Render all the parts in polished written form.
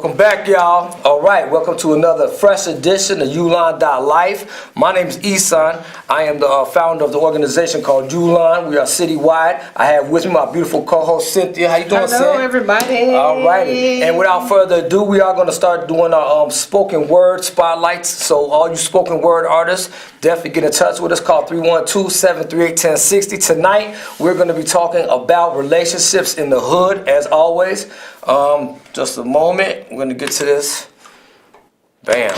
Welcome back, y'all. All right, welcome to another fresh edition of Ulon.Life. My name is Isan. I am the founder of the organization called Ulon. We are citywide. I have with me my beautiful co-host Cynthia. How you doing, Cynthia? Hello, everybody. All righty. And without further ado, we are going to start doing our spoken word spotlights. So all you spoken word artists, definitely get in touch with us. Call 312-738-1060. Tonight, we're going to be talking about relationships in the hood, as always. Just a moment. We're going to get to this. Bam.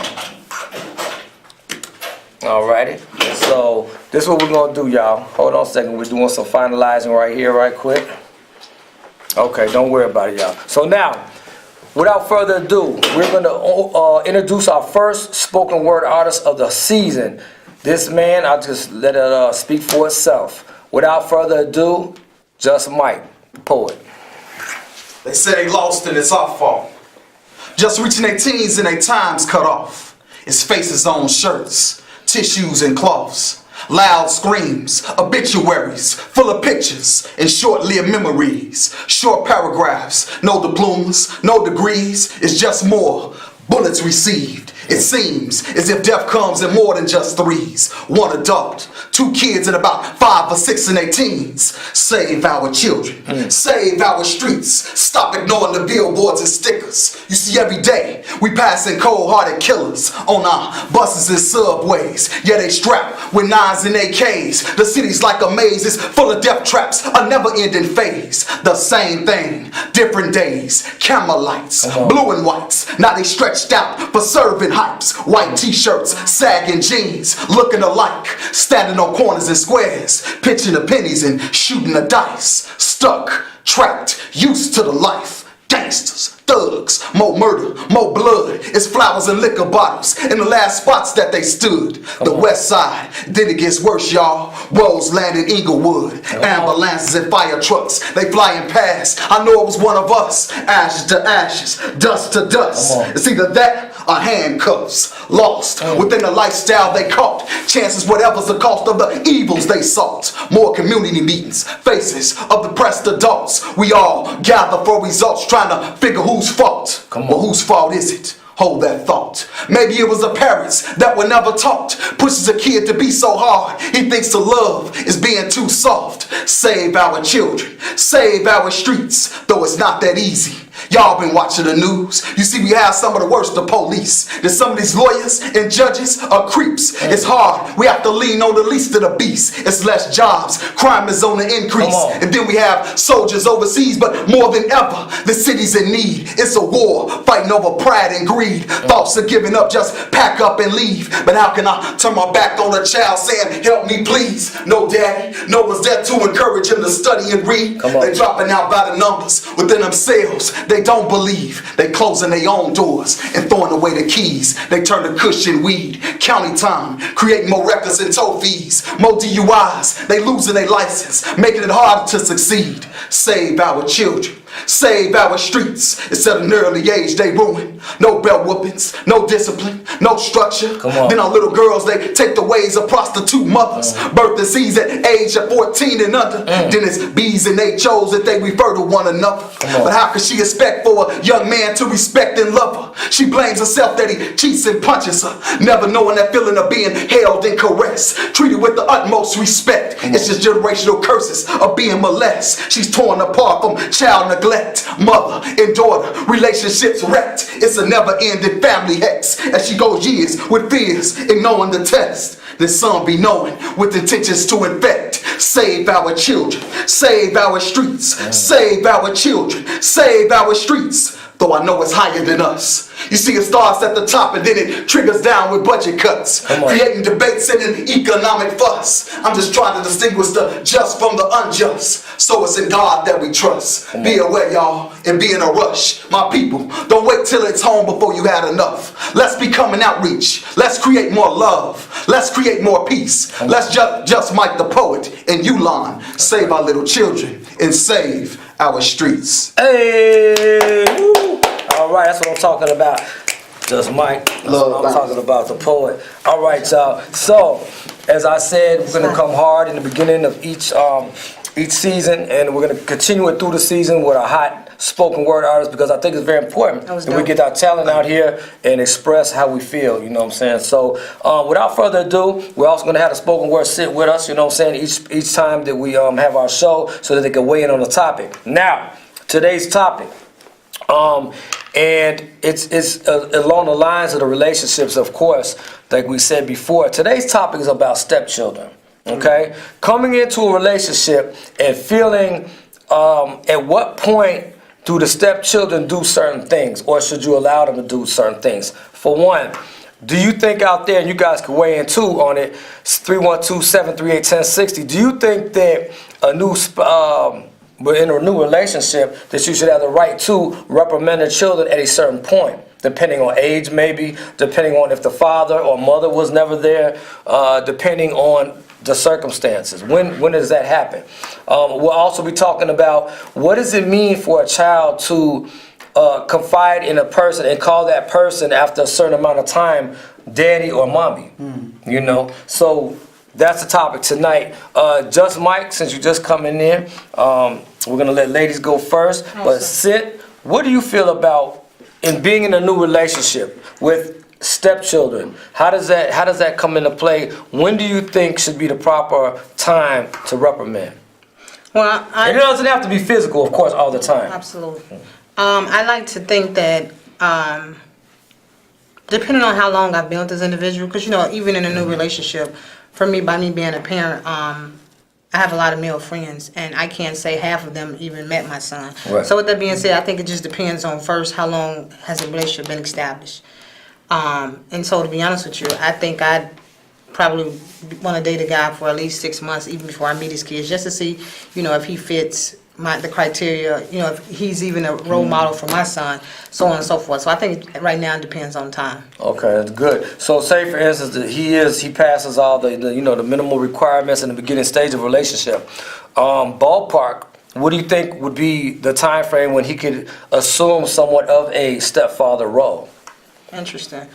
Alrighty. So this is what we're going to do, y'all. Hold on a second. We're doing some finalizing right here, right quick. Okay, don't worry about it, y'all. So now, without further ado, we're going to introduce our first spoken word artist of the season. This man, I'll just let it speak for itself. Without further ado, Just Mike, the poet. They say they lost and it's our fault. Just reaching their teens and their time's cut off. It's faces on shirts, tissues and cloths. Loud screams, obituaries, full of pictures and short-lived memories. Short paragraphs, no diplomas, no degrees. It's just more bullets received. It seems as if death comes in more than just threes. One adult, two kids and about 5 or 6 in their teens. Save our children, save our streets. Stop ignoring the billboards and stickers. You see every day we passing cold-hearted killers on our buses and subways. Yeah, they strapped with 9s and AKs. The city's like a maze, it's full of death traps, a never-ending phase. The same thing, different days. Camera lights, blue and whites. Now they stretched out for serving hypes. White t-shirts, sagging jeans, looking alike. Standing on corners and squares, pitching the pennies and shooting the dice. Stuck, trapped, used to the life. Gangsters, thugs, more murder, more blood. It's flowers and liquor bottles in the last spots that they stood. The west side, then it gets worse, y'all. Roseland and Inglewood, ambulances and fire trucks, they flying past. I know it was one of us. Ashes to ashes, dust to dust. It's either that or handcuffs. Lost within the lifestyle they caught. Chances whatever's the cost of the evils they sought. More community meetings, faces of depressed adults. We all gather for results, trying to figure whose fault. Well, whose fault is it? Hold that thought. Maybe it was the parents that were never taught. Pushes a kid to be so hard, he thinks the love is being too soft. Save our children, save our streets, though it's not that easy. Y'all been watching the news. You see we have some of the worst of police. That some of these lawyers and judges are creeps. It's hard. We have to lean on the least of the beast. It's less jobs. Crime is on the increase. And then we have soldiers overseas. But more than ever, the city's in need. It's a war fighting over pride and greed. Thoughts of giving up, just pack up and leave. But how can I turn my back on a child saying, help me please? No daddy, no one's there to encourage him to study and read. They dropping out by the numbers within themselves. They don't believe. They closing their own doors and throwing away the keys. They turn to cushion weed. County time, creating more records and toll fees. More DUIs. They losing their license, making it harder to succeed. Save our children. Save our streets. It's at an early age they ruin. No belt whoopings, no discipline, no structure. Then our little girls, they take the ways of prostitute mothers. Birth disease at age of 14 and under. Then it's B's and HOs that they refer to one another. But how could she expect for a young man to respect and love her? She blames herself that he cheats and punches her, never knowing that feeling of being held and caressed, treated with the utmost respect. It's just generational curses of being molested. She's torn apart from child neglect, mother and daughter, relationships wrecked. It's a never-ending family hex as she goes years with fears, ignoring the test. Then some be knowing with intentions to infect. Save our children, save our streets, save our children, save our streets. Though I know it's higher than us. You see, it starts at the top and then it triggers down with budget cuts, creating debates and an economic fuss. I'm just trying to distinguish the just from the unjust. So it's in God that we trust. Be aware, y'all, and be in a rush. My people, don't wait till it's home before you had enough. Let's become an outreach. Let's create more love. Let's create more peace. Let's just Mike the poet and Ulon save our little children and save our streets. Hey! All right, that's what I'm talking about. Just Mike. That's what I'm talking about, the poet. All right, y'all. So, as I said, we're going to come hard in the beginning of each season, and we're going to continue it through the season with a hot spoken word artists because I think it's very important That was that we dope. get our talent out here and express how we feel, you know what I'm saying? So without further ado, we're also going to have the spoken word sit with us, you know what I'm saying, each time that we have our show so that they can weigh in on the topic. Now, today's topic. And it's along the lines of the relationships, of course, like we said before. Today's topic is about stepchildren, okay? Coming into a relationship and feeling at what point do the stepchildren do certain things, or should you allow them to do certain things? For one, do you think out there, and you guys can weigh in too on it, 312-738-1060, do you think that we're in a new relationship that you should have the right to reprimand the children at a certain point, depending on age maybe, depending on if the father or mother was never there, depending on the circumstances. When does that happen? We'll also be talking about what does it mean for a child to confide in a person and call that person after a certain amount of time daddy or mommy, you know? So that's the topic tonight. Just Mike, since you're just coming in, we're gonna let ladies go first. But Sid, what do you feel about in being in a new relationship with stepchildren? How does that come into play? When do you think should be the proper time to reprimand? Well, And it doesn't have to be physical, of course, all the time. absolutely. I like to think that depending on how long I've been with this individual, because you know, even in a new relationship, for me, by me being a parent, I have a lot of male friends, and I can't say half of them even met my son. Right. So with that being said, I think it just depends on first how long has the relationship been established. And so to be honest with you, I think I'd probably want to date a guy for at least 6 months, even before I meet his kids, just to see, you know, if he fits the criteria, you know, if he's even a role model for my son, so on and so forth. So I think right now it depends on time. Okay, that's good. So say for instance that he passes all the you know the minimal requirements in the beginning stage of a relationship. Ballpark, what do you think would be the time frame when he could assume somewhat of a stepfather role? Interesting.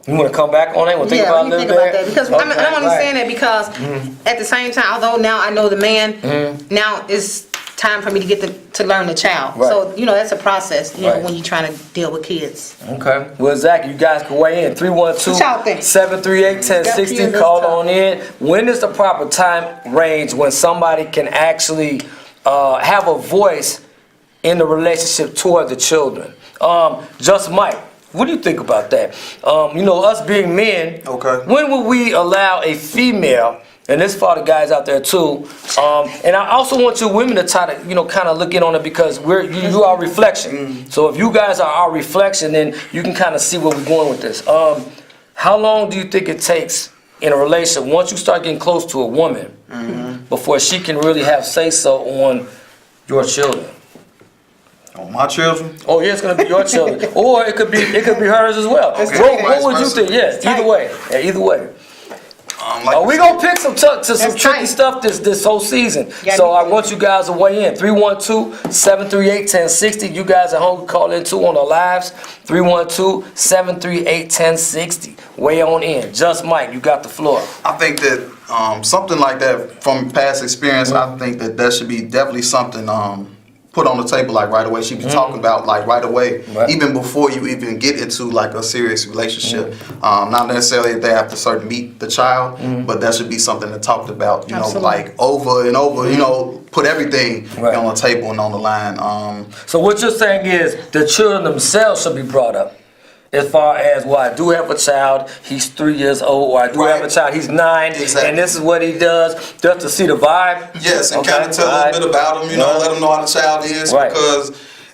You want to come back on it? We'll think about it a little think about that bit? because Okay, I'm only right. saying that because at the same time, although now I know the man, now it's time for me to get to learn the child. Right. So you know that's a process. You Right. know when you're trying to deal with kids. Okay. Well, Zach, you guys can weigh in. What y'all think? 312-738-1060. Got Call few on in. When is the proper time range when somebody can actually have a voice in the relationship toward the children? Just Mike, what do you think about that? You know, us being men, Okay. when would we allow a female, and this for the guys out there too, and I also want you women to try to, you know, kind of look in on it because you are reflection. So if you guys are our reflection, then you can kind of see where we're going with this. How long do you think it takes in a relationship, once you start getting close to a woman, before she can really have say-so on your children? On my children? Oh yeah, it's gonna be your children, or it could be hers as well. Okay. What would you Vice think? versa. Yeah, either way. Yeah, either way. Like We gonna pick some tricky tight. stuff this whole season. Yeah, So me I too. want you guys to weigh in. 312-738-1060. You guys at home can call in too on the lives. 312-738-1060. Weigh on in. Just Mike, you got the floor. I think that something like that from past experience, I think that should be definitely something put on the table like right away. She be talking about like right away, Right. even before you even get into like a serious relationship. Not necessarily that they have to certain meet the child, but that should be something that talked about, you Absolutely. know, like over and over, you know, put everything Right. on the table and on the line. So what you're saying is the children themselves should be brought up. As far as, well, I do have a child, he's 3 years old, or I do have a Right. child, he's 9, Exactly. and this is what he does, just to see the vibe. Yes, and Okay, kind of tell a alright. little bit about them, you know, Right. let them know how the child is, Right. because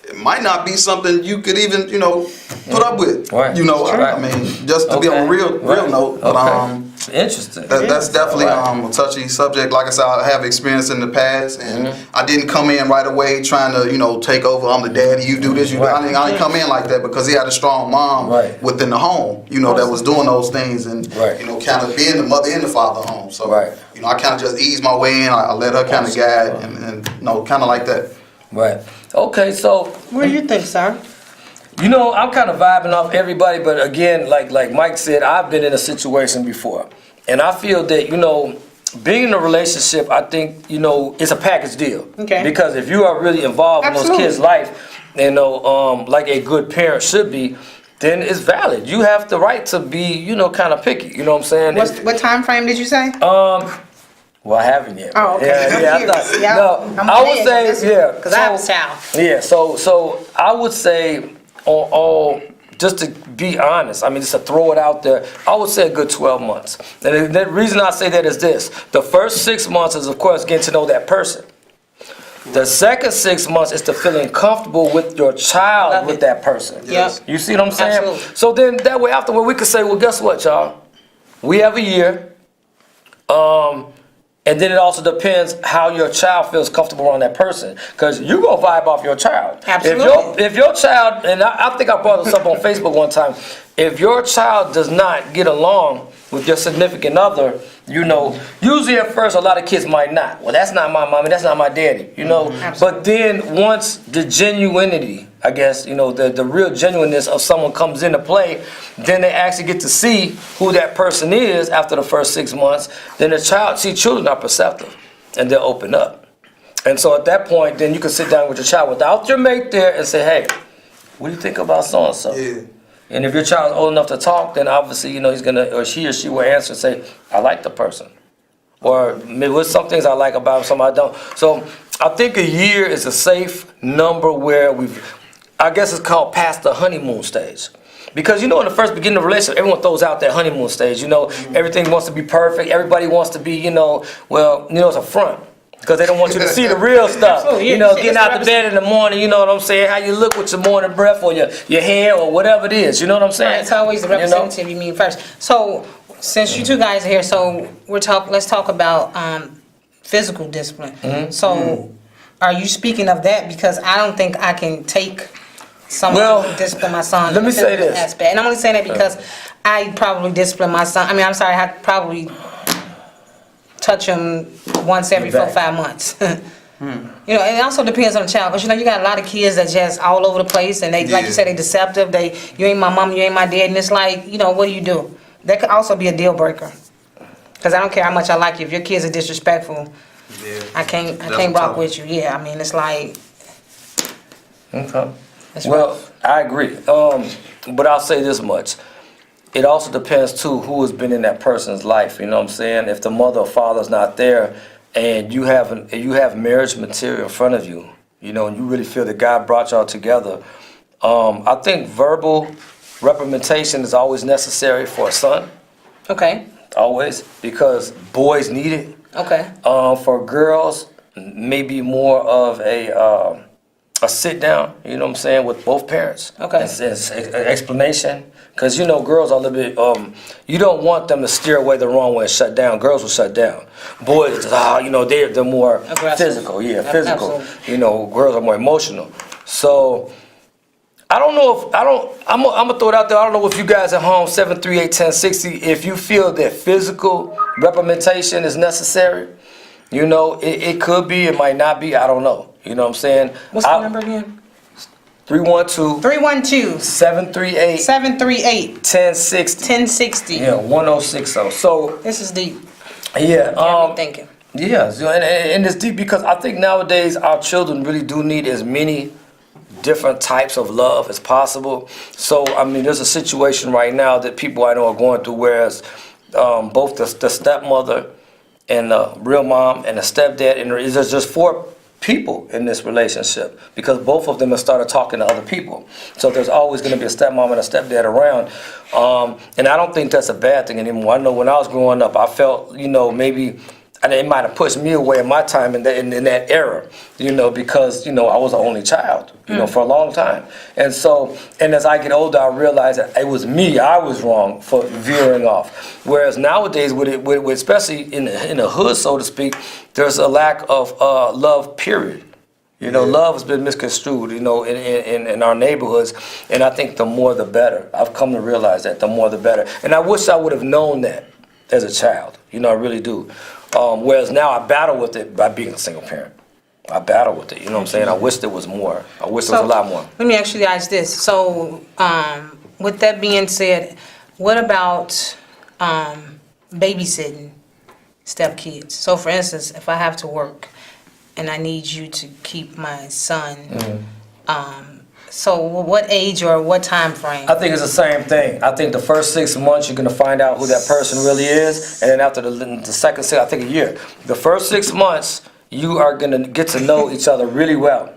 it might not be something you could even, you know, put up with. Right. You know, Right. I mean, just to be on a real Right. note. But Okay. Interesting. that's definitely Right. a touchy subject. Like I said, I have experience in the past, and I didn't come in right away trying to, you know, take over. I'm the daddy. You do this. You do. Right. I didn't come in like that because he had a strong mom Right. within the home. You know, that was doing those things and Right. you know, kind of being the mother and the father home. So Right. you know, I kind of just eased my way in. I let her kind of guide and you know, kind of like that. Right. Okay, so What do you think, sir? you know, I'm kind of vibing off everybody, but again, like Mike said, I've been in a situation before. And I feel that, you know, being in a relationship, I think, it's a package deal. Okay. Because if you are really involved in Absolutely. those kids' life, like a good parent should be, then it's valid. You have the right to be, kind of picky. You know what I'm saying? What time frame did you say? Well, I haven't yet. Oh, okay. Yeah, I'm curious. Yeah, no, I'm I would curious. say, yeah. Because I have a child. Yeah, so I would say on all, just to be honest, I mean, just to throw it out there, I would say a good 12 months. And the reason I say that is this. The first 6 months is, of course, getting to know that person. The second 6 months is to feeling comfortable with your child, Love with it. that person. Yep. You see what I'm saying? Absolutely. So then that way afterward, we could say, well, guess what, y'all? We have a year. And then it also depends how your child feels comfortable around that person. Because you going to vibe off your child. Absolutely. If your child, and I think I brought this up on Facebook one time, if your child does not get along with your significant other, usually at first a lot of kids might not. Well, that's not my mommy, that's not my daddy, But then once the genuinity, I guess, the real genuineness of someone comes into play, then they actually get to see who that person is after the first 6 months. Then children are perceptive and they'll open up. And so at that point, then you can sit down with your child without your mate there and say, hey, what do you think about so-and-so? Yeah. And if your child's old enough to talk, then obviously, he's gonna, or he will answer and say, I like the person. Or maybe with some things I like about him, some I don't. So I think a year is a safe number where I guess it's called past the honeymoon stage. Because in the first beginning of a relationship, everyone throws out that honeymoon stage. Everything wants to be perfect. Everybody wants to be, it's a front. Because they don't want you to see the real stuff. Absolutely, yeah. Getting out the bed in the morning, you know what I'm saying? How you look with your morning breath or your hair or whatever it is. You know what I'm saying? Right, it's always the representative you mean first. So, since you two guys are here, so let's talk about physical discipline. Mm-hmm. So, are you speaking of that? Because I don't think I can take someone to discipline my son. Let me say this. Aspect. And I'm only saying that because I probably discipline my son. I sorry, I probably touch him once every 4 or 5 months. And it also depends on the child, because you got a lot of kids that just all over the place, and they, like you said, they deceptive. You ain't my mom, you ain't my dad, and it's like, what do you do? That could also be a deal breaker. Because I don't care how much I like you, if your kids are disrespectful, I can't rock with you. Yeah, it's like. Okay. That's Well, rough. I agree. But I'll say this much. It also depends, too, who has been in that person's life. You know what I'm saying? If the mother or father's not there and you have marriage material in front of you, and you really feel that God brought y'all together, I think verbal reprimandation is always necessary for a son. Okay. Always. Because boys need it. Okay. For girls, maybe more of a sit down, with both parents. Okay. It's an explanation. Because, girls are a little bit, you don't want them to steer away the wrong way and shut down. Girls will shut down. Boys, they're more aggressive. physical. Yeah, physical. Absolutely. Girls are more emotional. So, I'm going to throw it out there. I don't know if you guys at home, 738-1060, if you feel that physical reprimandation is necessary. It could be, it might not be, I don't know. You know what I'm saying? What's the number again? 312 312 738 738 1060. 1060. Yeah, 1060. So This is deep. yeah, Got me thinking. yeah, and it's deep because I think nowadays our children really do need as many different types of love as possible. So there's a situation right now that people I know are going through, whereas both the stepmother and the real mom and the stepdad, and there's just 4 people in this relationship because both of them have started talking to other people. So there's always going to be a stepmom and a stepdad around. And I don't think that's a bad thing anymore. I know when I was growing up, I felt, maybe, and it might have pushed me away in my time in that era, because, I was the only child, for a long time. And so, and as I get older, I realize that it was me, I was wrong for veering off. Whereas nowadays, with especially in the hood, so to speak, there's a lack of love, period. Love has been misconstrued, in our neighborhoods. And I think the more the better. I've come to realize that the more the better. And I wish I would have known that as a child. I really do. Whereas now I battle with it by being a single parent. I battle with it, you know what I'm saying? I wish there was more. I wish there was a lot more. Let me ask you guys this. So, with that being said, what about babysitting? stepkids. So for instance, if I have to work and I need you to keep my son, so what age or what time frame? I think it's the same thing. I think the first 6 months you're gonna find out who that person really is, and then after the second 6, I think a year. The first 6 months you are gonna get to know each other really well.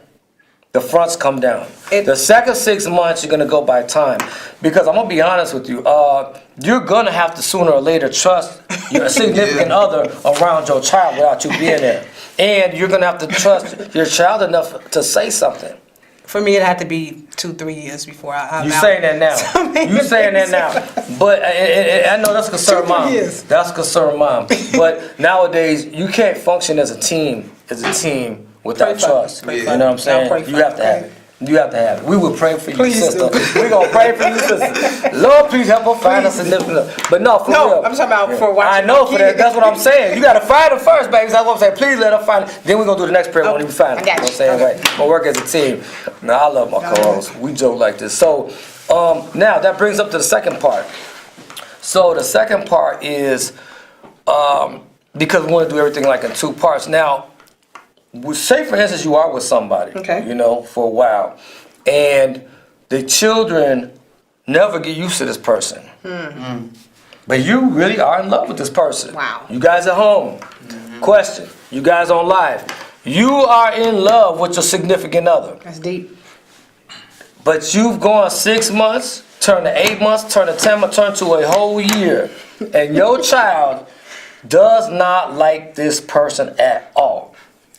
The fronts come down. The second 6 months you're gonna go by time, because I'm gonna be honest with you. You're gonna have to sooner or later trust your significant other around your child without you being there, and you're gonna have to trust your child enough to say something. For me, it had to be 2-3 years before I'm You out. saying that now. You saying that now. But I know that's concerned mom. Yes. That's concerned mom. But nowadays, you can't function as a team without Pray for trust. me. Pray You for know what I'm me. saying? I'll pray for You have to you, have okay? it. You have to have it. We will pray for you, Please sister. do. We're going to pray for you, sister. Lord, please help her find a significant. But no, for No, real. I'm talking about for watching I know my for that. kid. That's what I'm saying. You got to find her first, baby. That's what I'm saying. Please let her find it. Then we're going to do the next prayer when you find I it. got You know what I'm you. saying? Okay. Right. We'll work as a team. Now, I love my co-hosts. We joke like this. So, now that brings up to the second part. So the second part is, because we want to do everything like in 2 parts. Now, say for instance you are with somebody, Okay. you know, for a while, and the children never get used to this person. But you really are in love with this person. Wow. You guys at home. Question. You guys on live. You are in love with your significant other. That's deep. But you've gone 6 months, turn to 8 months, turn to 10 months, turn to a whole year. And your child does not like this person at all.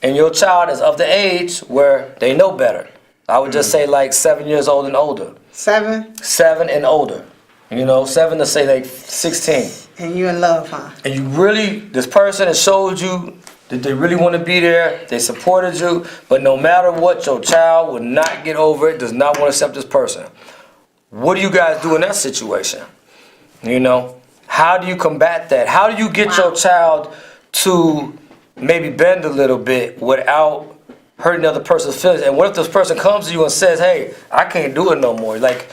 And your child is of the age where they know better. I would just say like 7 years old and older. 7, 7 and older. You know, 7 to say like 16. and you in love, huh? And you really, this person has showed you that they really want to be there, they supported you, but no matter what, your child will not get over it, does not want to accept this person. What do you guys do in that situation? You know, how do you combat that? How do you get your child to maybe bend a little bit without hurting the other person's feelings? And what if this person comes to you and says, hey, I can't do it no more. Like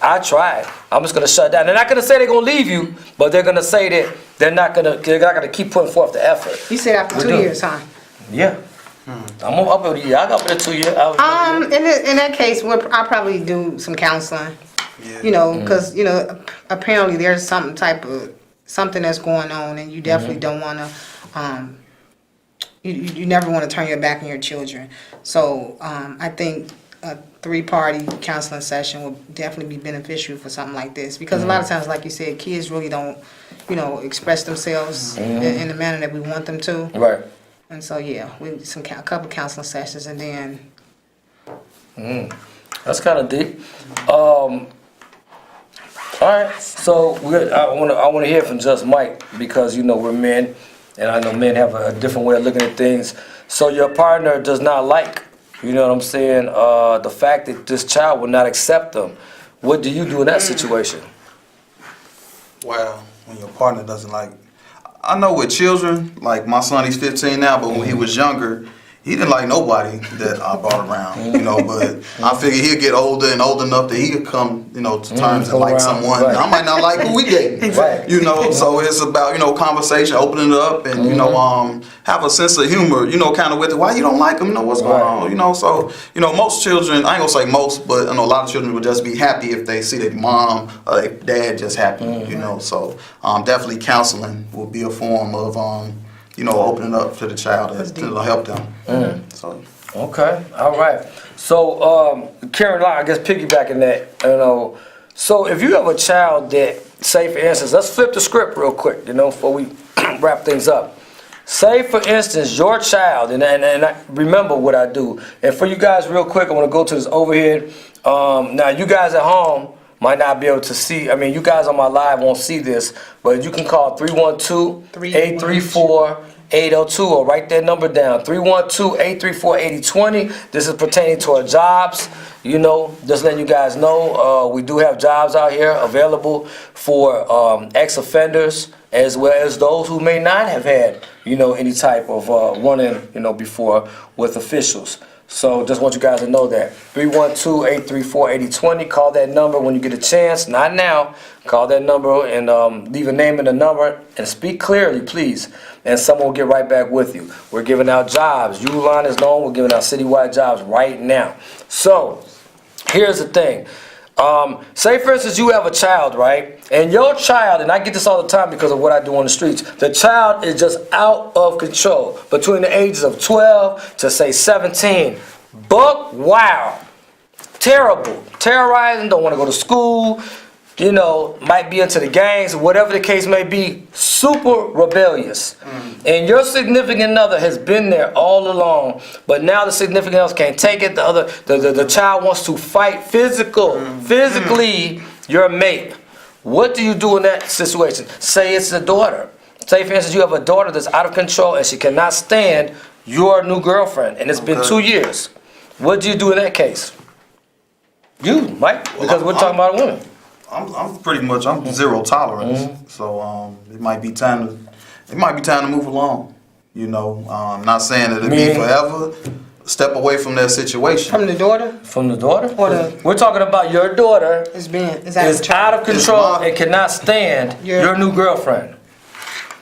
I tried. I'm just gonna shut down. They're not gonna say they're gonna leave you, but they're gonna say that they're not gonna keep putting forth the effort. You said after 2 years, huh? Yeah. I'm up with a year. I got with 2 years. In that case, I'll probably do some counseling. Yeah. You know, because apparently there's something that's going on, and you definitely don't want to. You never want to turn your back on your children. So I think a 3-party counseling session would definitely be beneficial for something like this, because a lot of times, like you said, kids really don't, express themselves in the manner that we want them to. Right. And so yeah, we a couple counseling sessions, and then That's kind of deep. All right, so I want to hear from just Mike, because we're men, and I know men have a different way of looking at things. So your partner does not like, you know what I'm saying, the fact that this child will not accept them. What do you do in that situation? Well, when your partner doesn't like, I know with children, like my son, he's 15 now, but when he was younger, he didn't like nobody that I brought around, but I figure he'll get older and old enough that he could come, to terms and like around, someone. right. I might not like who we dating, Right. so it's about, conversation, opening it up, and, have a sense of humor, kind of with it. Why you don't like him? What's going on? So, most children, I ain't gonna say most, but I know a lot of children would just be happy if they see their mom or their dad just happy, so definitely counseling will be a form of, opening up to the child to help them. So. Okay, all right. So, Karen, I guess piggybacking that, so if you have a child that, say for instance, let's flip the script real quick, before we wrap things up. Say for instance, your child, and I remember what I do. And for you guys real quick, I want to go to this overhead. Now, you guys at home might not be able to see, you guys on my live won't see this, but you can call 312-834-8002 or write that number down, 312-834-8020. This is pertaining to our jobs, just letting you guys know, we do have jobs out here available for ex-offenders, as well as those who may not have had, any type of run-in, before with officials. So just want you guys to know that. 312-834-8020. Call that number when you get a chance. Not now. Call that number and leave a name and a number and speak clearly, please. And someone will get right back with you. We're giving out jobs. Ulon is known. We're giving out citywide jobs right now. So here's the thing. Say for instance you have a child, right? And your child, and I get this all the time because of what I do on the streets, the child is just out of control between the ages of 12 to say 17. Buck wild, terrible, terrorizing, don't want to go to school, you know, might be into the gangs, whatever the case may be, super rebellious. And your significant other has been there all along, but now the significant other can't take it. The child wants to fight physically your mate. What do you do in that situation? Say it's the daughter. Say for instance you have a daughter that's out of control and she cannot stand your new girlfriend, and it's been 2 years. What do you do in that case? You, Mike, because we're talking about a woman. I'm pretty much zero tolerance. So it might be time to move along. You know, not saying that it'll be forever. Step away from that situation. From the daughter? From the daughter? Or We're talking about your daughter is out of control and cannot stand your new girlfriend.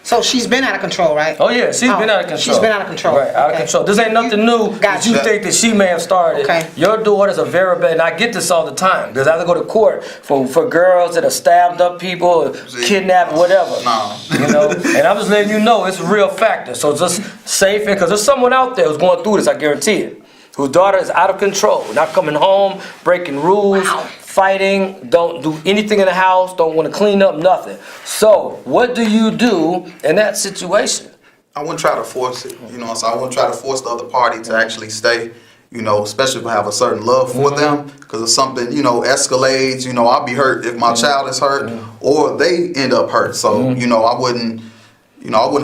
So she's been out of control, right? Oh yeah, she's been out of control. She's been out of control. Right, out of control. This ain't nothing new that you think that she may have started. Okay. Your daughter's a very bad, and I get this all the time. Because I have to go to court for girls that have stabbed up people, kidnapped, whatever. No. You know, and I'm just letting you know it's a real factor. So just safe, because there's someone out there who's going through this, I guarantee it. Whose daughter is out of control, not coming home, breaking rules, fighting, don't do anything in the house, don't want to clean up, nothing. So, what do you do in that situation? I wouldn't try to force it, you know, so I wouldn't try to force the other party to actually stay, you know, especially if I have a certain love for them, because if something, you know, escalates, you know, I'll be hurt if my child is hurt, or they end up hurt. So, you know, I wouldn't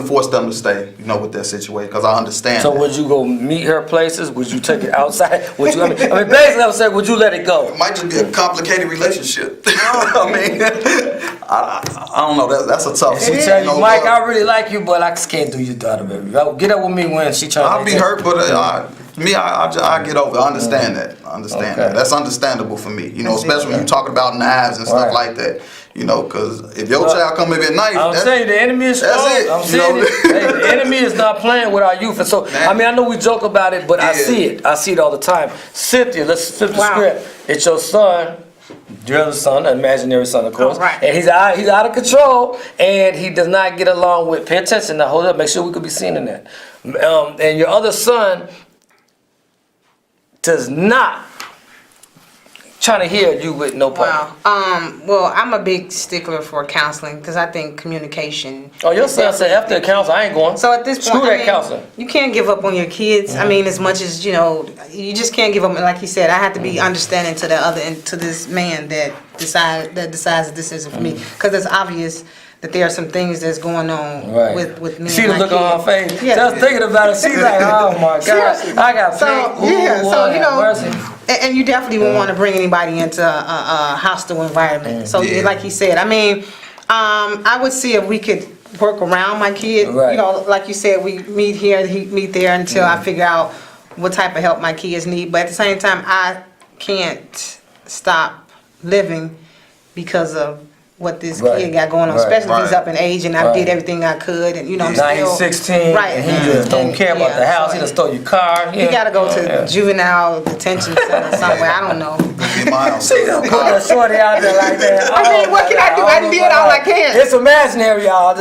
force them to stay, you know, with that situation, because I understand. So that. would you go meet her places? Would you take it outside? Would you? I mean, basically, I would say, would you let it go? It might just be a complicated relationship. I mean, I don't know. That's a tough. She tell you, Mike, I really like you, but I just can't do your daughter, baby. Get up with me when she trying. I'll be hurt, but I get over it. I understand that. I understand that. That's understandable for me. You know, especially when you're talking about knives and stuff like that. You know, because if your child come in with a knife, I'm saying the enemy is strong. I'm saying the enemy is not playing with our youth. And so, I mean, I know we joke about it, but I see it. I see it all the time. Cynthia, let's flip the script. It's your son, your other son, an imaginary son, of course. Right. And he's out of control, and he does not get along with. Pay attention now. Hold up. Make sure we could be seen in that. And your other son does not trying to hear you with no problem. Wow. Well, I'm a big stickler for counseling because I think communication. Oh, your son said after the counselor, I ain't going. So at this point, screw that counselor. You can't give up on your kids. I mean, as much as you know, you just can't give up. Like he said, I have to be understanding to the other and to this man that decides that this isn't for me, because it's obvious that there are some things that's going on with me. See and the my look kid. on her face. Yeah. Just thinking about it, she's like, oh my God, I got so you know, and you definitely won't want to bring anybody into a hostile environment. So like he said, I mean, I would see if we could work around my kid. You know, like you said, we meet here, he meet there until I figure out what type of help my kids need. But at the same time, I can't stop living because of what this kid got going on, especially if he's up in age, and I did everything I could, and you know, I'm now still he's 16, and he just don't care about the house. He just stole your car. He got to go to juvenile detention center somewhere. I don't know. She just put that shorty out there like that. I mean, what can I do? I did all I can. It's imaginary, y'all.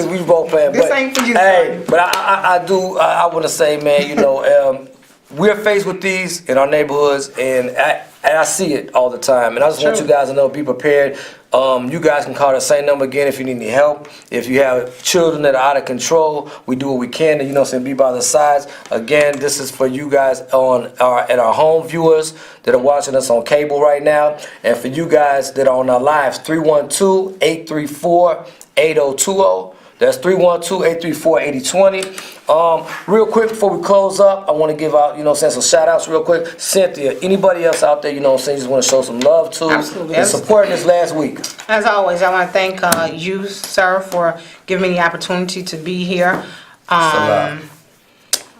We both playing. This ain't for you. Hey, but I want to say, man, you know, we're faced with these in our neighborhoods, and I see it all the time. And I just want you guys to know, be prepared. You guys can call that same number again if you need any help. If you have children that are out of control, we do what we can to, you know what I'm saying, be by the sides. Again, this is for you guys at our home viewers that are watching us on cable right now. And for you guys that are on our lives, 312-834-8020. That's 312-834-8020. Real quick before we close up, I want to give out, you know what I'm saying, some shout outs real quick. Cynthia, anybody else out there, you know what I'm saying, just want to show some love to and supporting this last week. As always, I want to thank you, sir, for giving me the opportunity to be here.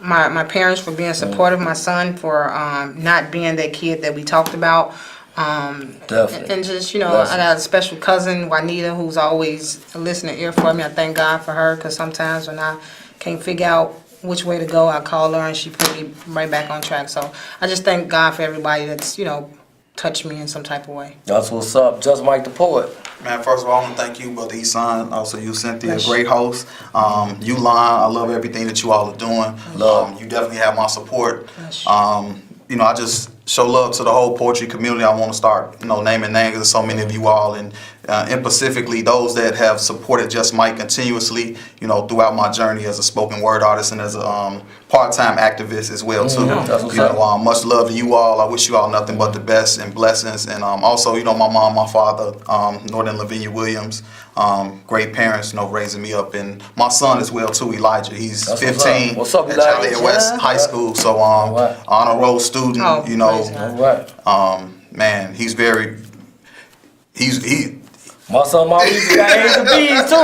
my parents for being supportive, my son for not being that kid that we talked about. Definitely. And just, I got a special cousin, Juanita, who's always a listening ear for me. I thank God for her, because sometimes when I can't figure out which way to go, I call her and she put me right back on track. So I just thank God for everybody that's, touched me in some type of way. That's what's up. Just Mike the Poet. Man, first of all, I want to thank you, Brother Eson. Also, you, Cynthia, Bless great host. Ulon, I love everything that you all are doing. You definitely have my support. Bless I just show love to the whole poetry community. I want to start, naming names. There's so many of you all, and specifically those that have supported Just Mike continuously, throughout my journey as a spoken word artist and as a part-time activist as well too. Much love to you all. I wish you all nothing but the best and blessings. And also, my mom, my father, Northern Lavinia Williams, great parents, raising me up, and my son as well too, Elijah. He's 15 What's up, at Elijah? Joliet West High School, so honor roll student. Man, he's very. My son, my Easy got A's and B's too.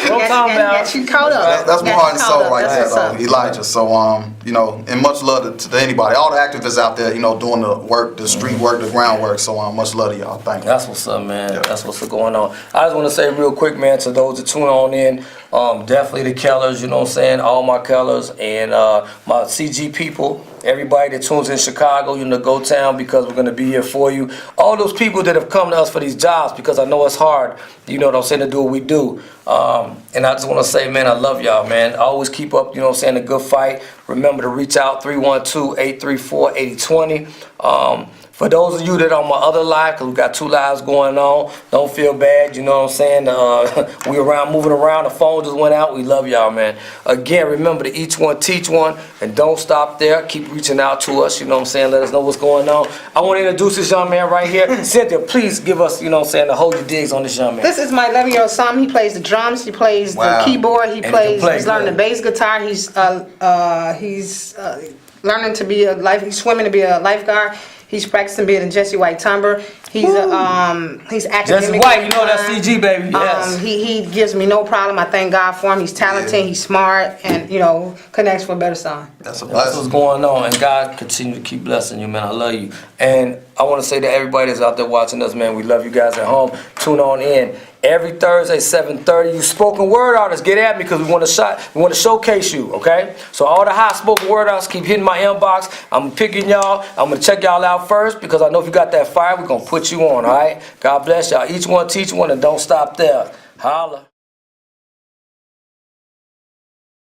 Don't talk about. You caught up. That's my heart and soul right That's there, what's up. Elijah. So, and much love to anybody, all the activists out there, doing the work, the street work, the groundwork. So, much love to y'all. Thank you. That's what's up, man. Yeah. That's what's going on. I just want to say real quick, man, to those that tune on in, definitely the Kellers, all my Kellers, and my CG people, everybody that tunes in Chicago, go town, because we're going to be here for you. All those people that have come to us for these jobs, because I know it's hard, to do what we do. And I just want to say, man, I love y'all, man. Always keep up, the good fight. Remember to reach out, 312-834-8020. For those of you that are on my other live, because we got 2 lives going on, don't feel bad, we moving around, the phone just went out. We love y'all, man. Again, remember to each one teach one, and don't stop there. Keep reaching out to us, let us know what's going on. I want to introduce this young man right here. Cynthia, please give us, the hold your digs on this young man. This is my 11-year-old son. He plays the drums, he plays the keyboard, he's learning the bass guitar, he's learning to be he's swimming to be a lifeguard. He's practicing being a Jesse White Timber. He's academic. Jesse White, that's CG, baby. Yes. He gives me no problem. I thank God for him. He's talented. He's smart, and connects for a better son. That's a blessing. That's what's going on, and God continue to keep blessing you, man. I love you, and I want to say to everybody that's out there watching us, man, we love you guys at home. Tune on in. Every Thursday, 7:30, you spoken word artists, get at me, because we want to showcase you, okay? So all the high spoken word artists, keep hitting my inbox. I'm picking y'all. I'm going to check y'all out first, because I know if you got that fire, we're going to put you on, all right? God bless y'all. Each one teach one, and don't stop there. Holla.